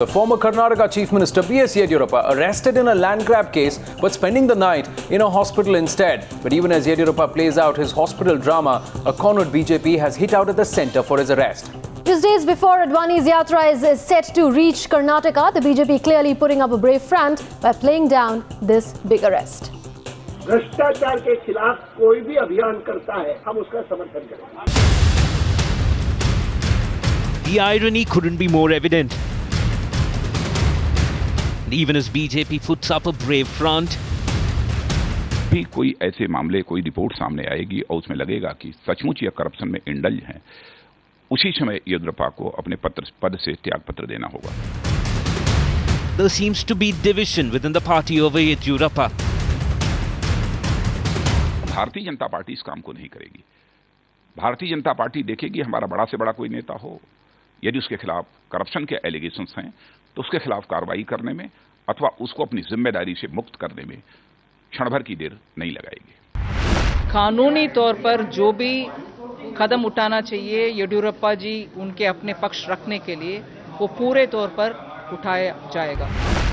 The former Karnataka Chief Minister B.S. Yediyurappa arrested in a land grab case but spending the night in a hospital instead. But even as Yediyurappa plays out his hospital drama, a cornered BJP has hit out at the centre for his arrest. Just days before Advani's Yatra is set to reach Karnataka, the BJP clearly putting up a brave front by playing down this big arrest. भ्रष्टाचार के खिलाफ कोई भी अभियान करता है, हम उसका समर्थन करेंगे. The irony couldn't be more evident. And even as BJP puts up a brave front, भी कोई ऐसे मामले, कोई रिपोर्ट सामने आएगी और उसमें लगेगा कि सचमुच ये करप्शन में इंडल्ज हैं, उसी समय येदियुरप्पा को अपने पद से त्यागपत्र देना होगा. there seems to be division within the party over Yediyurappa. Bharatiya Janata party इस काम को नहीं करेगी. भारतीय जनता पार्टी देखेगी हमारा बड़ा से बड़ा कोई नेता हो, यदि उसके खिलाफ करप्शन के एलिगेशंस हैं तो उसके खिलाफ कार्रवाई करने में अथवा उसको अपनी जिम्मेदारी से मुक्त करने में क्षण भर की देर नहीं लगाएगी. कानूनी तौर पर जो भी कदम उठाना चाहिए येदियुरप्पा जी उनके अपने पक्ष रखने के लिए, वो पूरे तौर पर उठाया जाएगा.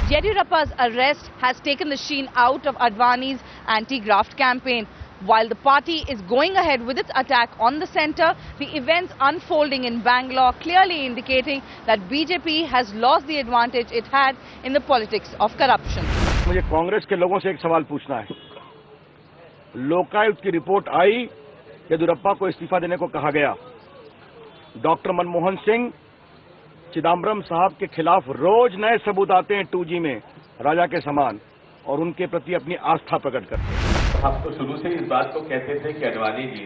Yediyurappa's arrest has taken the sheen out of Advani's anti-graft campaign. While the party is going ahead with its attack on the centre, the events unfolding in Bangalore clearly indicating that BJP has lost the advantage it had in the politics of corruption. मुझे कांग्रेस के लोगों से एक सवाल पूछना है. लोकायुक्त की report आई, येदियुरप्पा को इस्तीफा देने को कहा गया. डॉक्टर मनमोहन सिंह, चिदम्बरम साहब के खिलाफ रोज नए सबूत आते हैं 2G में, राजा के समान, और उनके प्रति अपनी आस्था प्रकट करते हैं. हम तो शुरू से इस बात को कहते थे कि अडवाणी जी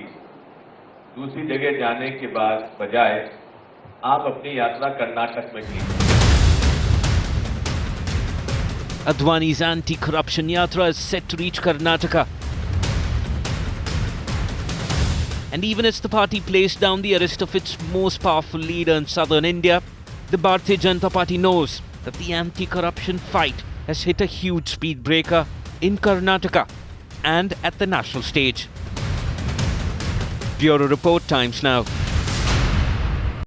दूसरी जगह जाने के बाद बजाय आप अपनी यात्रा कर्नाटक में कीजिए. Advani's anti-corruption yatra is set to reach Karnataka. And even as the party placed down the arrest of its most powerful leader in southern India, the Bharatiya Janata Party knows that the anti-corruption fight has hit a huge speed breaker in Karnataka and at the national stage. Bureau Report, Times Now.